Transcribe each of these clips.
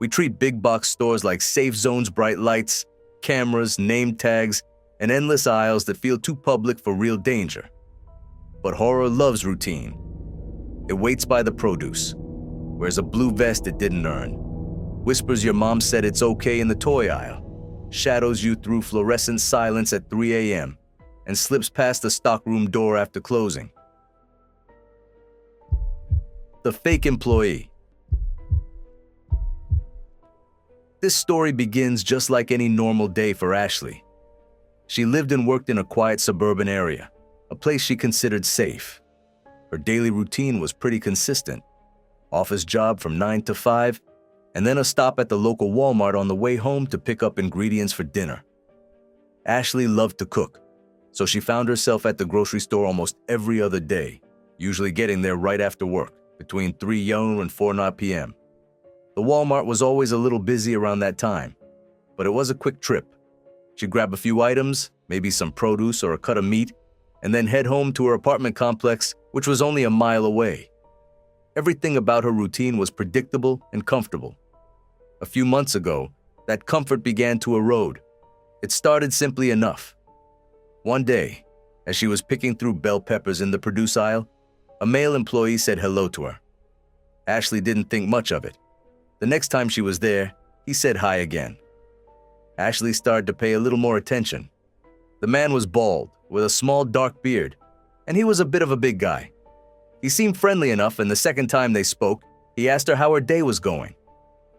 We treat big box stores like safe zones, bright lights, cameras, name tags, and endless aisles that feel too public for real danger. But horror loves routine. It waits by the produce, wears a blue vest it didn't earn, whispers your mom said it's okay in the toy aisle, shadows you through fluorescent silence at 3 a.m., and slips past the stockroom door after closing. The fake employee. This story begins just like any normal day for Ashley. She lived and worked in a quiet suburban area, a place she considered safe. Her daily routine was pretty consistent. Office job from 9 to 5, and then a stop at the local Walmart on the way home to pick up ingredients for dinner. Ashley loved to cook, so she found herself at the grocery store almost every other day, usually getting there right after work, between 3 a.m. and 4 p.m. The Walmart was always a little busy around that time, but it was a quick trip. She'd grab a few items, maybe some produce or a cut of meat, and then head home to her apartment complex, which was only a mile away. Everything about her routine was predictable and comfortable. A few months ago, that comfort began to erode. It started simply enough. One day, as she was picking through bell peppers in the produce aisle, a male employee said hello to her. Ashley didn't think much of it. The next time she was there, he said hi again. Ashley started to pay a little more attention. The man was bald, with a small dark beard, and he was a bit of a big guy. He seemed friendly enough, and the second time they spoke, he asked her how her day was going.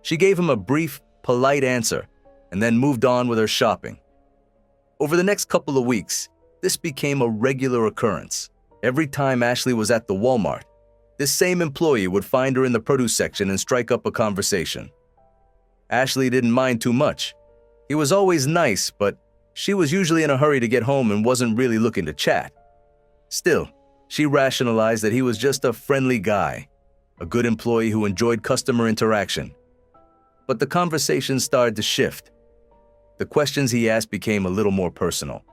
She gave him a brief, polite answer, and then moved on with her shopping. Over the next couple of weeks, this became a regular occurrence. Every time Ashley was at the Walmart, this same employee would find her in the produce section and strike up a conversation. Ashley didn't mind too much. He was always nice, but she was usually in a hurry to get home and wasn't really looking to chat. Still, she rationalized that he was just a friendly guy, a good employee who enjoyed customer interaction. But the conversation started to shift. The questions he asked became a little more personal.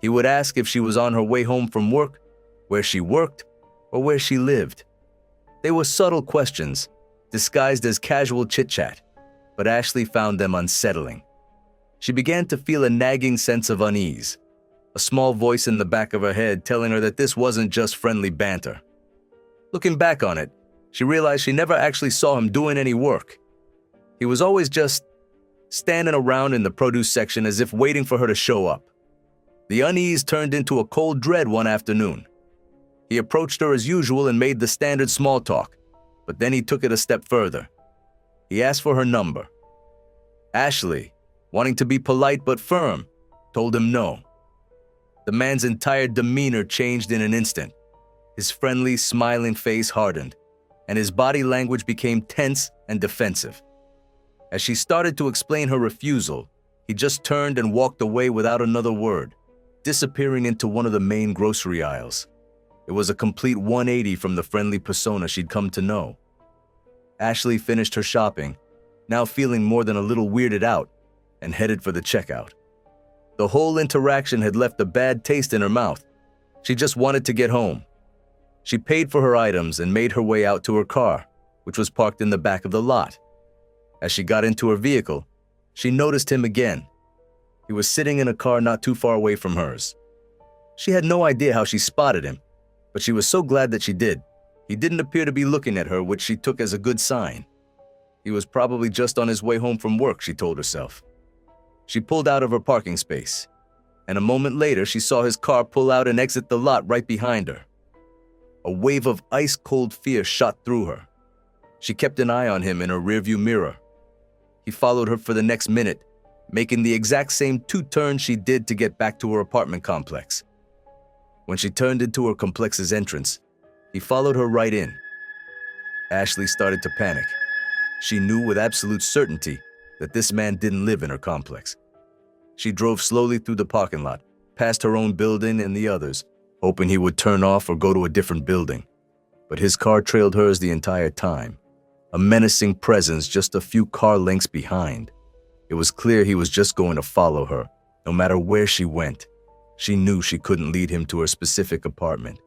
He would ask if she was on her way home from work, where she worked, or where she lived. They were subtle questions, disguised as casual chit-chat, but Ashley found them unsettling. She began to feel a nagging sense of unease, a small voice in the back of her head telling her that this wasn't just friendly banter. Looking back on it, she realized she never actually saw him doing any work. He was always just standing around in the produce section as if waiting for her to show up. The unease turned into a cold dread one afternoon. He approached her as usual and made the standard small talk, but then he took it a step further. He asked for her number. Ashley, wanting to be polite but firm, told him no. The man's entire demeanor changed in an instant. His friendly, smiling face hardened, and his body language became tense and defensive. As she started to explain her refusal, he just turned and walked away without another word, disappearing into one of the main grocery aisles. It was a complete 180 from the friendly persona she'd come to know. Ashley finished her shopping, now feeling more than a little weirded out, and headed for the checkout. The whole interaction had left a bad taste in her mouth. She just wanted to get home. She paid for her items and made her way out to her car, which was parked in the back of the lot. As she got into her vehicle, she noticed him again. He was sitting in a car not too far away from hers. She had no idea how she spotted him, but she was so glad that she did. He didn't appear to be looking at her, which she took as a good sign. He was probably just on his way home from work, she told herself. She pulled out of her parking space, and a moment later she saw his car pull out and exit the lot right behind her. A wave of ice-cold fear shot through her. She kept an eye on him in her rearview mirror. He followed her for the next minute, making the exact same 2 turns she did to get back to her apartment complex. When she turned into her complex's entrance, he followed her right in. Ashley started to panic. She knew with absolute certainty that this man didn't live in her complex. She drove slowly through the parking lot, past her own building and the others, hoping he would turn off or go to a different building. But his car trailed hers the entire time, a menacing presence just a few car lengths behind. It was clear he was just going to follow her, no matter where she went. She knew she couldn't lead him to her specific apartment,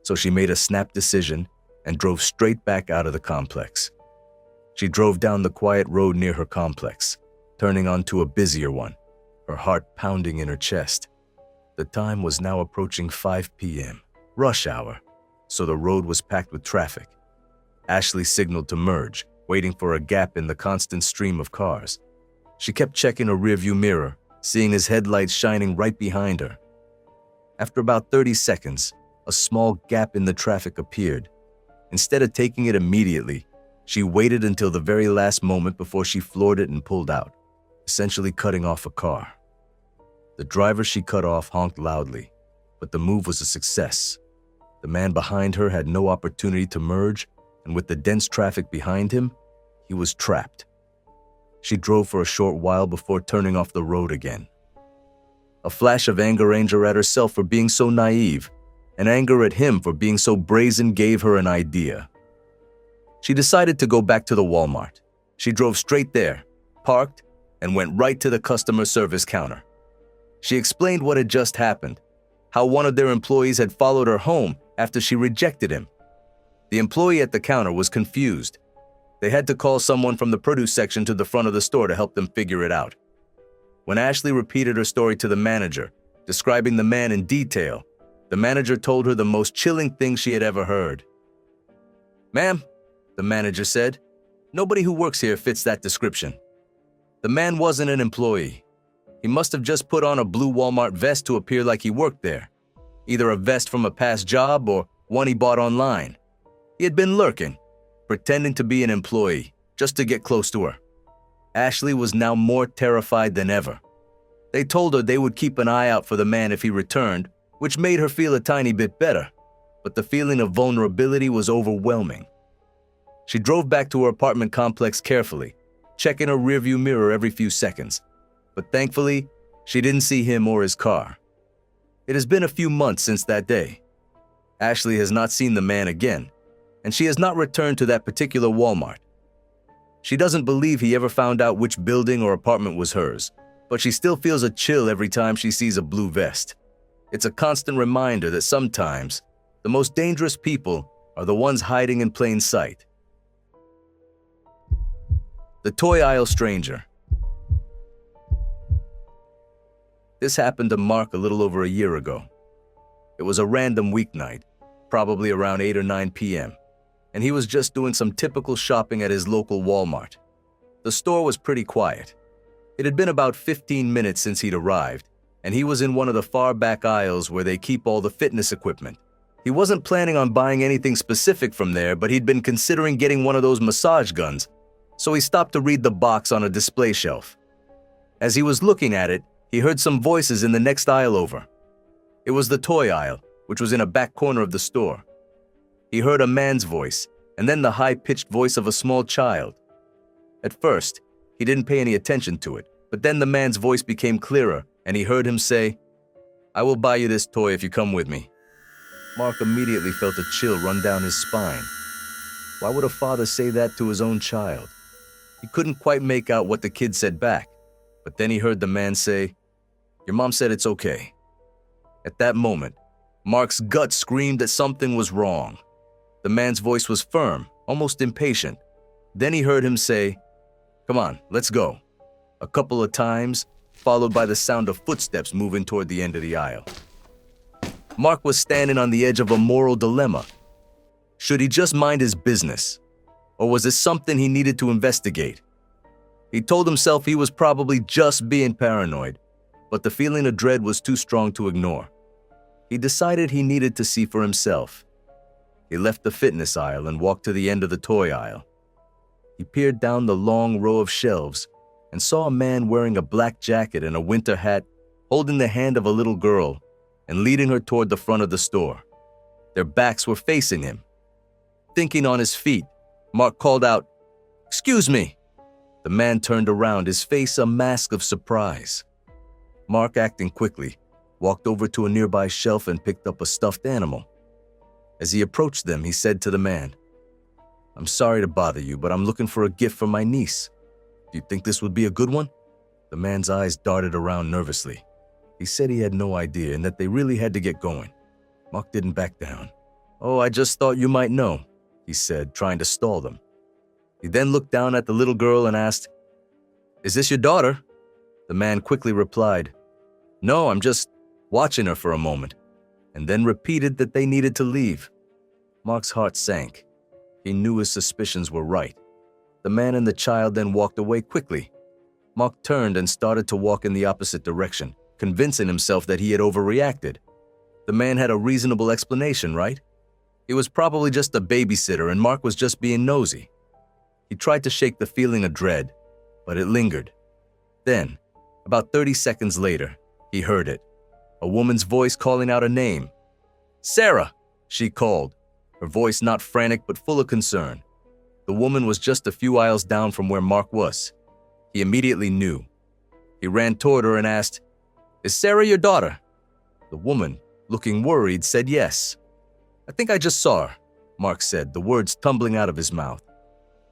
so she made a snap decision and drove straight back out of the complex. She drove down the quiet road near her complex, turning onto a busier one, her heart pounding in her chest. The time was now approaching 5 p.m., rush hour, so the road was packed with traffic. Ashley signaled to merge, waiting for a gap in the constant stream of cars. She kept checking her rearview mirror, seeing his headlights shining right behind her. After about 30 seconds, a small gap in the traffic appeared. Instead of taking it immediately, she waited until the very last moment before she floored it and pulled out, essentially cutting off a car. The driver she cut off honked loudly, but the move was a success. The man behind her had no opportunity to merge, and with the dense traffic behind him, he was trapped. She drove for a short while before turning off the road again. A flash of anger at herself for being so naive, and anger at him for being so brazen gave her an idea. She decided to go back to the Walmart. She drove straight there, parked, and went right to the customer service counter. She explained what had just happened, how one of their employees had followed her home after she rejected him. The employee at the counter was confused. They had to call someone from the produce section to the front of the store to help them figure it out. When Ashley repeated her story to the manager, describing the man in detail, the manager told her the most chilling thing she had ever heard. "Ma'am," the manager said, "nobody who works here fits that description. The man wasn't an employee. He must have just put on a blue Walmart vest to appear like he worked there, either a vest from a past job or one he bought online. He had been lurking, pretending to be an employee, just to get close to her." Ashley was now more terrified than ever. They told her they would keep an eye out for the man if he returned, which made her feel a tiny bit better, but the feeling of vulnerability was overwhelming. She drove back to her apartment complex carefully, checking her rearview mirror every few seconds, but thankfully, she didn't see him or his car. It has been a few months since that day. Ashley has not seen the man again, and she has not returned to that particular Walmart. She doesn't believe he ever found out which building or apartment was hers, but she still feels a chill every time she sees a blue vest. It's a constant reminder that sometimes the most dangerous people are the ones hiding in plain sight. The toy aisle stranger. This happened to Mark a little over a year ago. It was a random weeknight, probably around 8 or 9 p.m., and he was just doing some typical shopping at his local Walmart. The store was pretty quiet. It had been about 15 minutes since he'd arrived, and he was in one of the far back aisles where they keep all the fitness equipment. He wasn't planning on buying anything specific from there, but he'd been considering getting one of those massage guns, so he stopped to read the box on a display shelf. As he was looking at it, he heard some voices in the next aisle over. It was the toy aisle, which was in a back corner of the store. He heard a man's voice, and then the high-pitched voice of a small child. At first, he didn't pay any attention to it, but then the man's voice became clearer, and he heard him say, "I will buy you this toy if you come with me." Mark immediately felt a chill run down his spine. Why would a father say that to his own child? He couldn't quite make out what the kid said back, but then he heard the man say, "Your mom said it's okay." At that moment, Mark's gut screamed that something was wrong. The man's voice was firm, almost impatient. Then he heard him say, "Come on, let's go," a couple of times, followed by the sound of footsteps moving toward the end of the aisle. Mark was standing on the edge of a moral dilemma. Should he just mind his business? Or was this something he needed to investigate? He told himself he was probably just being paranoid, but the feeling of dread was too strong to ignore. He decided he needed to see for himself. He left the fitness aisle and walked to the end of the toy aisle. He peered down the long row of shelves and saw a man wearing a black jacket and a winter hat, holding the hand of a little girl and leading her toward the front of the store. Their backs were facing him. Thinking on his feet, Mark called out, "Excuse me." The man turned around, his face a mask of surprise. Mark, acting quickly, walked over to a nearby shelf and picked up a stuffed animal. As he approached them, he said to the man, "I'm sorry to bother you, but I'm looking for a gift for my niece. Do you think this would be a good one?" The man's eyes darted around nervously. He said he had no idea and that they really had to get going. Mark didn't back down. "Oh, I just thought you might know," he said, trying to stall them. He then looked down at the little girl and asked, "Is this your daughter?" The man quickly replied, "No, I'm just watching her for a moment," and then repeated that they needed to leave. Mark's heart sank. He knew his suspicions were right. The man and the child then walked away quickly. Mark turned and started to walk in the opposite direction, convincing himself that he had overreacted. The man had a reasonable explanation, right? He was probably just a babysitter and Mark was just being nosy. He tried to shake the feeling of dread, but it lingered. Then, about 30 seconds later, he heard it. A woman's voice calling out a name. "Sarah," she called, her voice not frantic but full of concern. The woman was just a few aisles down from where Mark was. He immediately knew. He ran toward her and asked, "Is Sarah your daughter?" The woman, looking worried, said yes. "I think I just saw her," Mark said, the words tumbling out of his mouth.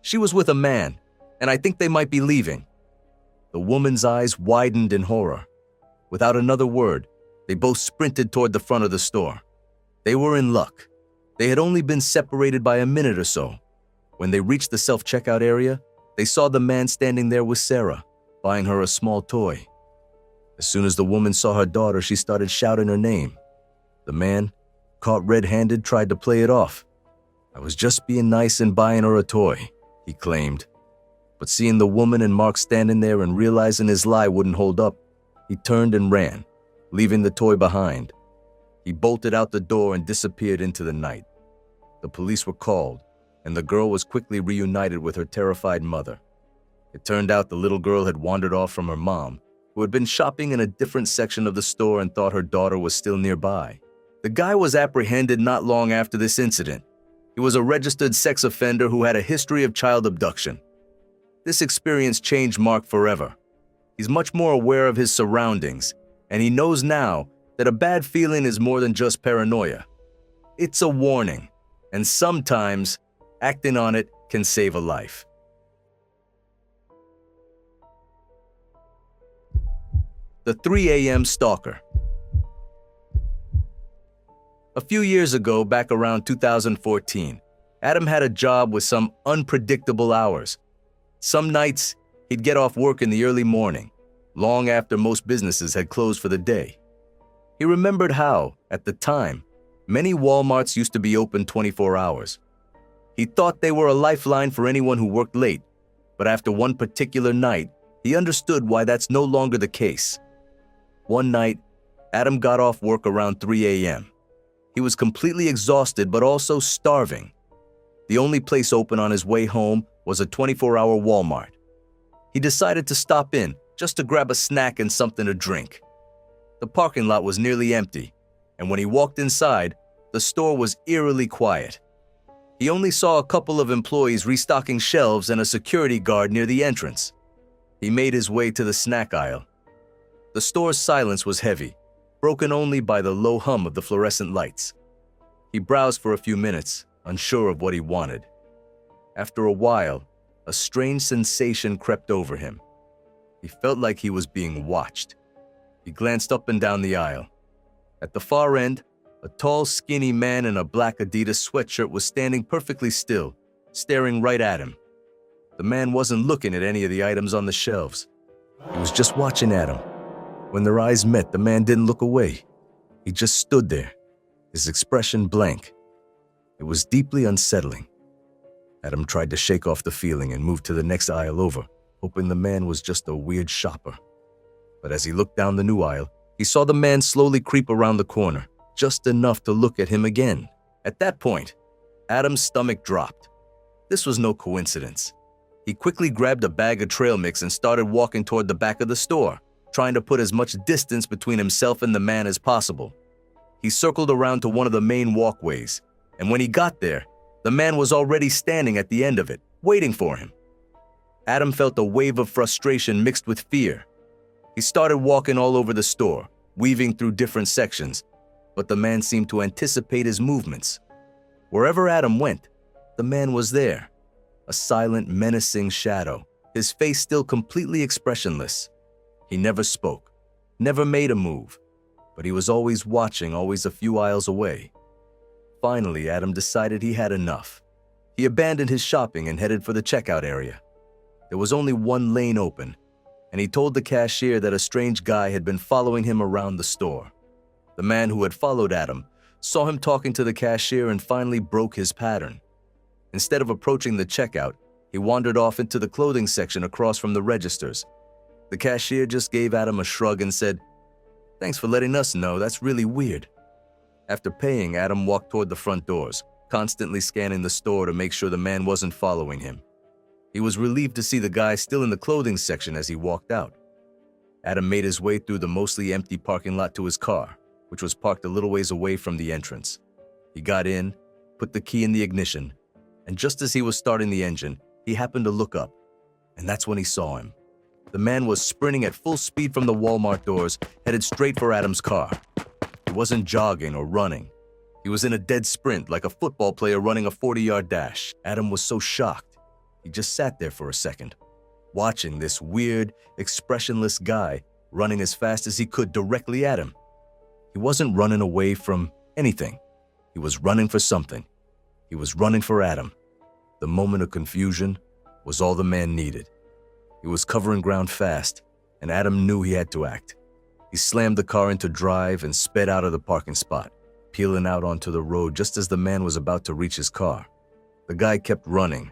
"She was with a man, and I think they might be leaving." The woman's eyes widened in horror. Without another word, they both sprinted toward the front of the store. They were in luck. They had only been separated by a minute or so. When they reached the self-checkout area, they saw the man standing there with Sarah, buying her a small toy. As soon as the woman saw her daughter, she started shouting her name. The man, caught red-handed, tried to play it off. "I was just being nice and buying her a toy," he claimed. But seeing the woman and Mark standing there and realizing his lie wouldn't hold up, he turned and ran, leaving the toy behind. He bolted out the door and disappeared into the night. The police were called, and the girl was quickly reunited with her terrified mother. It turned out the little girl had wandered off from her mom, who had been shopping in a different section of the store and thought her daughter was still nearby. The guy was apprehended not long after this incident. He was a registered sex offender who had a history of child abduction. This experience changed Mark forever. He's much more aware of his surroundings, and he knows now that a bad feeling is more than just paranoia. It's a warning, and sometimes acting on it can save a life. The 3 a.m. Stalker. A few years ago, back around 2014, Adam had a job with some unpredictable hours. Some nights, he'd get off work in the early morning, long after most businesses had closed for the day. He remembered how, at the time, many Walmarts used to be open 24 hours. He thought they were a lifeline for anyone who worked late, but after one particular night, he understood why that's no longer the case. One night, Adam got off work around 3 a.m. He was completely exhausted but also starving. The only place open on his way home was a 24-hour Walmart. He decided to stop in just to grab a snack and something to drink. The parking lot was nearly empty, and when he walked inside, the store was eerily quiet. He only saw a couple of employees restocking shelves and a security guard near the entrance. He made his way to the snack aisle. The store's silence was heavy, broken only by the low hum of the fluorescent lights. He browsed for a few minutes, unsure of what he wanted. After a while, a strange sensation crept over him. He felt like he was being watched. He glanced up and down the aisle. At the far end, a tall, skinny man in a black Adidas sweatshirt was standing perfectly still, staring right at him. The man wasn't looking at any of the items on the shelves. He was just watching Adam. When their eyes met, the man didn't look away. He just stood there, his expression blank. It was deeply unsettling. Adam tried to shake off the feeling and moved to the next aisle over, hoping the man was just a weird shopper. But as he looked down the new aisle, he saw the man slowly creep around the corner, just enough to look at him again. At that point, Adam's stomach dropped. This was no coincidence. He quickly grabbed a bag of trail mix and started walking toward the back of the store, trying to put as much distance between himself and the man as possible. He circled around to one of the main walkways, and when he got there, the man was already standing at the end of it, waiting for him. Adam felt a wave of frustration mixed with fear. He started walking all over the store, weaving through different sections, but the man seemed to anticipate his movements. Wherever Adam went, the man was there, a silent, menacing shadow, his face still completely expressionless. He never spoke, never made a move, but he was always watching, always a few aisles away. Finally, Adam decided he had enough. He abandoned his shopping and headed for the checkout area. There was only one lane open, and he told the cashier that a strange guy had been following him around the store. The man who had followed Adam saw him talking to the cashier and finally broke his pattern. Instead of approaching the checkout, he wandered off into the clothing section across from the registers. The cashier just gave Adam a shrug and said, "Thanks for letting us know, that's really weird." After paying, Adam walked toward the front doors, constantly scanning the store to make sure the man wasn't following him. He was relieved to see the guy still in the clothing section as he walked out. Adam made his way through the mostly empty parking lot to his car, which was parked a little ways away from the entrance. He got in, put the key in the ignition, and just as he was starting the engine, he happened to look up, and that's when he saw him. The man was sprinting at full speed from the Walmart doors, headed straight for Adam's car. He wasn't jogging or running. He was in a dead sprint, like a football player running a 40-yard dash. Adam was so shocked, he just sat there for a second, watching this weird, expressionless guy running as fast as he could directly at him. He wasn't running away from anything. He was running for something. He was running for Adam. The moment of confusion was all the man needed. He was covering ground fast, and Adam knew he had to act. He slammed the car into drive and sped out of the parking spot, peeling out onto the road just as the man was about to reach his car. The guy kept running,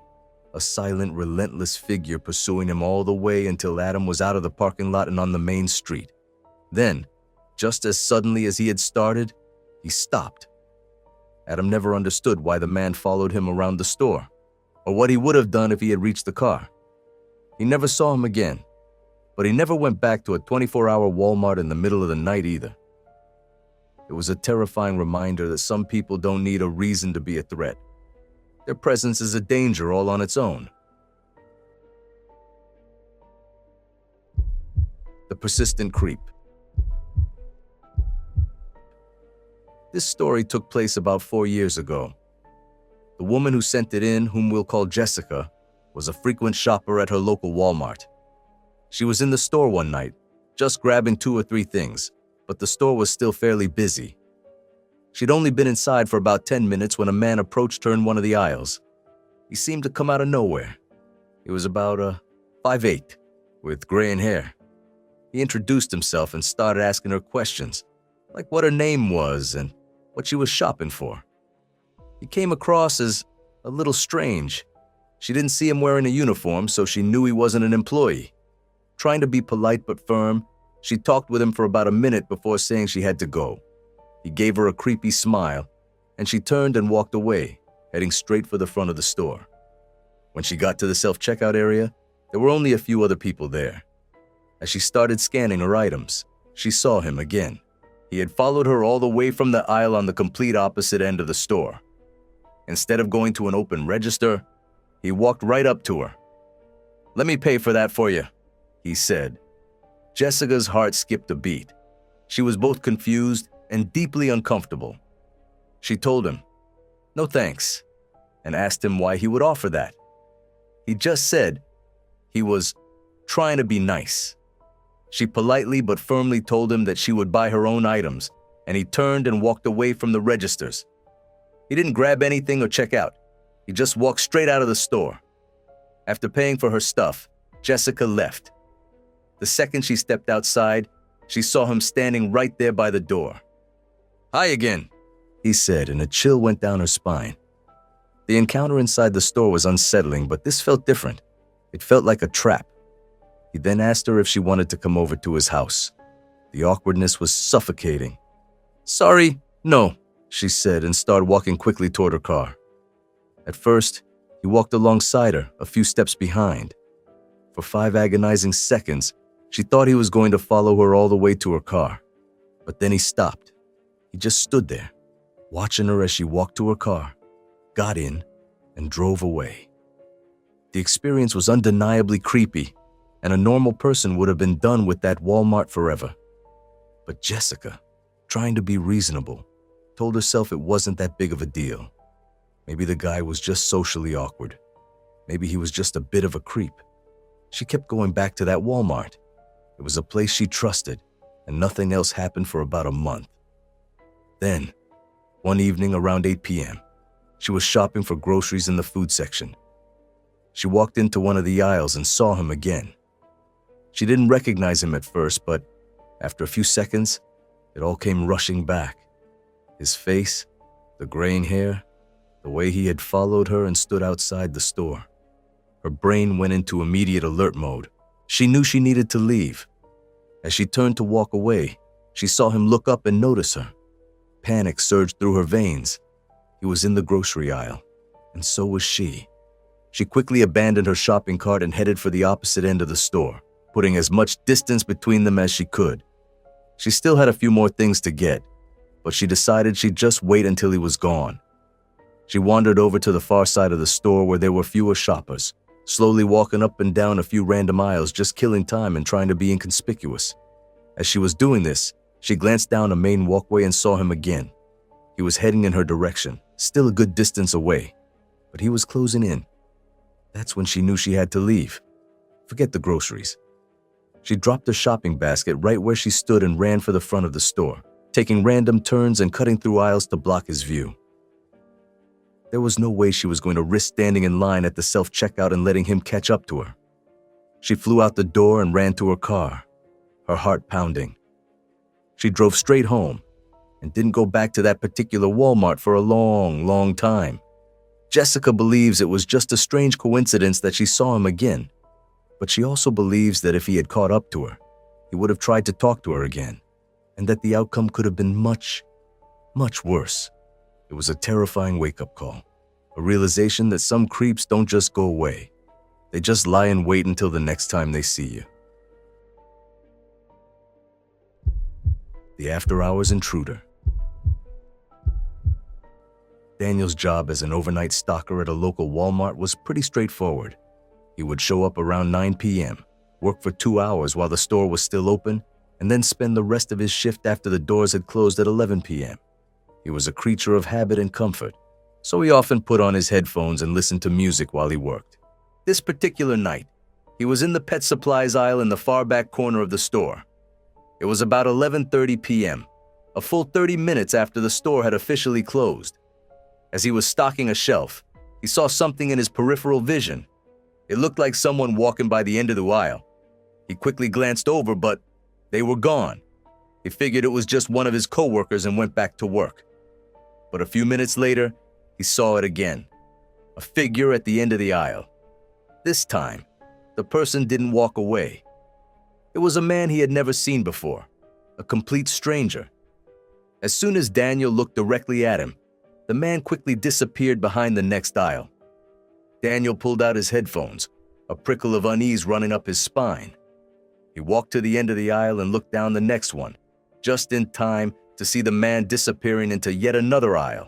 a silent, relentless figure pursuing him all the way until Adam was out of the parking lot and on the main street. Then, just as suddenly as he had started, he stopped. Adam never understood why the man followed him around the store, or what he would have done if he had reached the car. He never saw him again, but he never went back to a 24-hour Walmart in the middle of the night either. It was a terrifying reminder that some people don't need a reason to be a threat. Their presence is a danger all on its own. The persistent creep. This story took place about 4 years ago. The woman who sent it in, whom we'll call Jessica, was a frequent shopper at her local Walmart. She was in the store one night, just grabbing 2 or 3 things, but the store was still fairly busy. She'd only been inside for about 10 minutes when a man approached her in one of the aisles. He seemed to come out of nowhere. He was about 5'8", with graying hair. He introduced himself and started asking her questions, like what her name was and what she was shopping for. He came across as a little strange. She didn't see him wearing a uniform, so she knew he wasn't an employee. Trying to be polite but firm, she talked with him for about a minute before saying she had to go. He gave her a creepy smile, and she turned and walked away, heading straight for the front of the store. When she got to the self-checkout area, there were only a few other people there. As she started scanning her items, she saw him again. He had followed her all the way from the aisle on the complete opposite end of the store. Instead of going to an open register, he walked right up to her. "Let me pay for that for you," he said. Jessica's heart skipped a beat. She was both confused and deeply uncomfortable. She told him, "No thanks," and asked him why he would offer that. He just said he was trying to be nice. She politely but firmly told him that she would buy her own items, and he turned and walked away from the registers. He didn't grab anything or check out. He just walked straight out of the store. After paying for her stuff, Jessica left. The second she stepped outside, she saw him standing right there by the door. "Hi again," he said, and a chill went down her spine. The encounter inside the store was unsettling, but this felt different. It felt like a trap. He then asked her if she wanted to come over to his house. The awkwardness was suffocating. "Sorry, no," she said, and started walking quickly toward her car. At first, he walked alongside her, a few steps behind. For 5 agonizing seconds, she thought he was going to follow her all the way to her car. But then he stopped. He just stood there, watching her as she walked to her car, got in, and drove away. The experience was undeniably creepy, and a normal person would have been done with that Walmart forever. But Jessica, trying to be reasonable, told herself it wasn't that big of a deal. Maybe the guy was just socially awkward. Maybe he was just a bit of a creep. She kept going back to that Walmart. It was a place she trusted, and nothing else happened for about a month. Then, one evening around 8 p.m., She was shopping for groceries in the food section. She walked into one of the aisles and saw him again. She didn't recognize him at first, but after a few seconds, it all came rushing back. His face, the graying hair, the way he had followed her and stood outside the store. Her brain went into immediate alert mode. She knew she needed to leave. As she turned to walk away, she saw him look up and notice her. Panic surged through her veins. He was in the grocery aisle, and so was she. She quickly abandoned her shopping cart and headed for the opposite end of the store, putting as much distance between them as she could. She still had a few more things to get, but she decided she'd just wait until he was gone. She wandered over to the far side of the store where there were fewer shoppers, slowly walking up and down a few random aisles, just killing time and trying to be inconspicuous. As she was doing this, she glanced down a main walkway and saw him again. He was heading in her direction, still a good distance away, but he was closing in. That's when she knew she had to leave. Forget the groceries. She dropped her shopping basket right where she stood and ran for the front of the store, taking random turns and cutting through aisles to block his view. There was no way she was going to risk standing in line at the self-checkout and letting him catch up to her. She flew out the door and ran to her car, her heart pounding. She drove straight home and didn't go back to that particular Walmart for a long, long time. Jessica believes it was just a strange coincidence that she saw him again, but she also believes that if he had caught up to her, he would have tried to talk to her again, and that the outcome could have been much, much worse. It was a terrifying wake-up call, a realization that some creeps don't just go away. They just lie in wait until the next time they see you. The After-Hours Intruder. Daniel's job as an overnight stalker at a local Walmart was pretty straightforward. He would show up around 9 p.m., work for 2 hours while the store was still open, and then spend the rest of his shift after the doors had closed at 11 p.m. He was a creature of habit and comfort, so he often put on his headphones and listened to music while he worked. This particular night, he was in the pet supplies aisle in the far back corner of the store. It was about 11:30 p.m., a full 30 minutes after the store had officially closed. As he was stocking a shelf, he saw something in his peripheral vision. It looked like someone walking by the end of the aisle. He quickly glanced over, but they were gone. He figured it was just one of his coworkers and went back to work. But a few minutes later, he saw it again. A figure at the end of the aisle. This time, the person didn't walk away. It was a man he had never seen before, a complete stranger. As soon as Daniel looked directly at him, the man quickly disappeared behind the next aisle. Daniel pulled out his headphones, a prickle of unease running up his spine. He walked to the end of the aisle and looked down the next one, just in time to see the man disappearing into yet another aisle.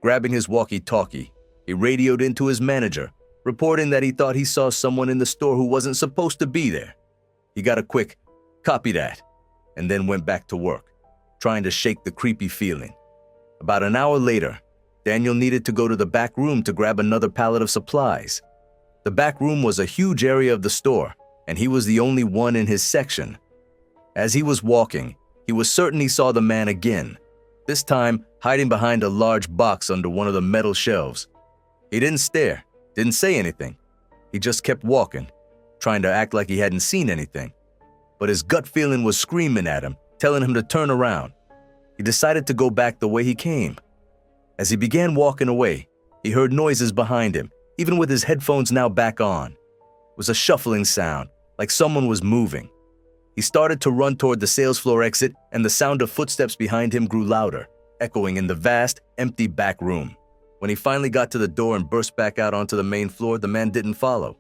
Grabbing his walkie-talkie, he radioed into his manager, reporting that he thought he saw someone in the store who wasn't supposed to be there. He got a quick, "Copy that," and then went back to work, trying to shake the creepy feeling. About an hour later, Daniel needed to go to the back room to grab another pallet of supplies. The back room was a huge area of the store, and he was the only one in his section. As he was walking, he was certain he saw the man again, this time hiding behind a large box under one of the metal shelves. He didn't stare, didn't say anything. He just kept walking, trying to act like he hadn't seen anything. But his gut feeling was screaming at him, telling him to turn around. He decided to go back the way he came. As he began walking away, he heard noises behind him, even with his headphones now back on. It was a shuffling sound, like someone was moving. He started to run toward the sales floor exit, and the sound of footsteps behind him grew louder, echoing in the vast, empty back room. When he finally got to the door and burst back out onto the main floor, the man didn't follow.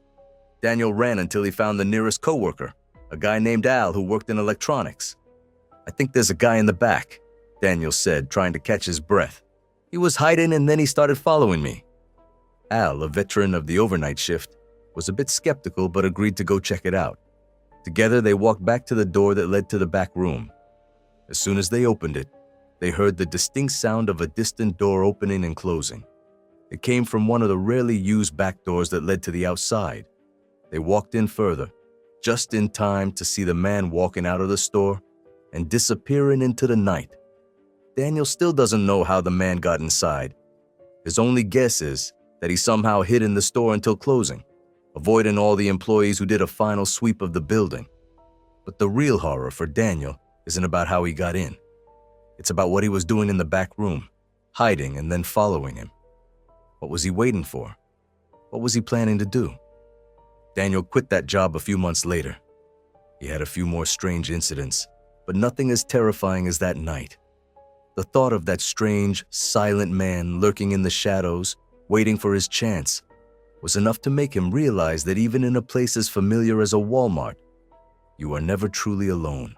Daniel ran until he found the nearest coworker, a guy named Al who worked in electronics. "I think there's a guy in the back," Daniel said, trying to catch his breath. "He was hiding and then he started following me." Al, a veteran of the overnight shift, was a bit skeptical but agreed to go check it out. Together, they walked back to the door that led to the back room. As soon as they opened it, they heard the distinct sound of a distant door opening and closing. It came from one of the rarely used back doors that led to the outside. They walked in further, just in time to see the man walking out of the store and disappearing into the night. Daniel still doesn't know how the man got inside. His only guess is that he somehow hid in the store until closing, avoiding all the employees who did a final sweep of the building. But the real horror for Daniel isn't about how he got in. It's about what he was doing in the back room, hiding and then following him. What was he waiting for? What was he planning to do? Daniel quit that job a few months later. He had a few more strange incidents, but nothing as terrifying as that night. The thought of that strange, silent man lurking in the shadows, waiting for his chance, was enough to make him realize that even in a place as familiar as a Walmart, you are never truly alone.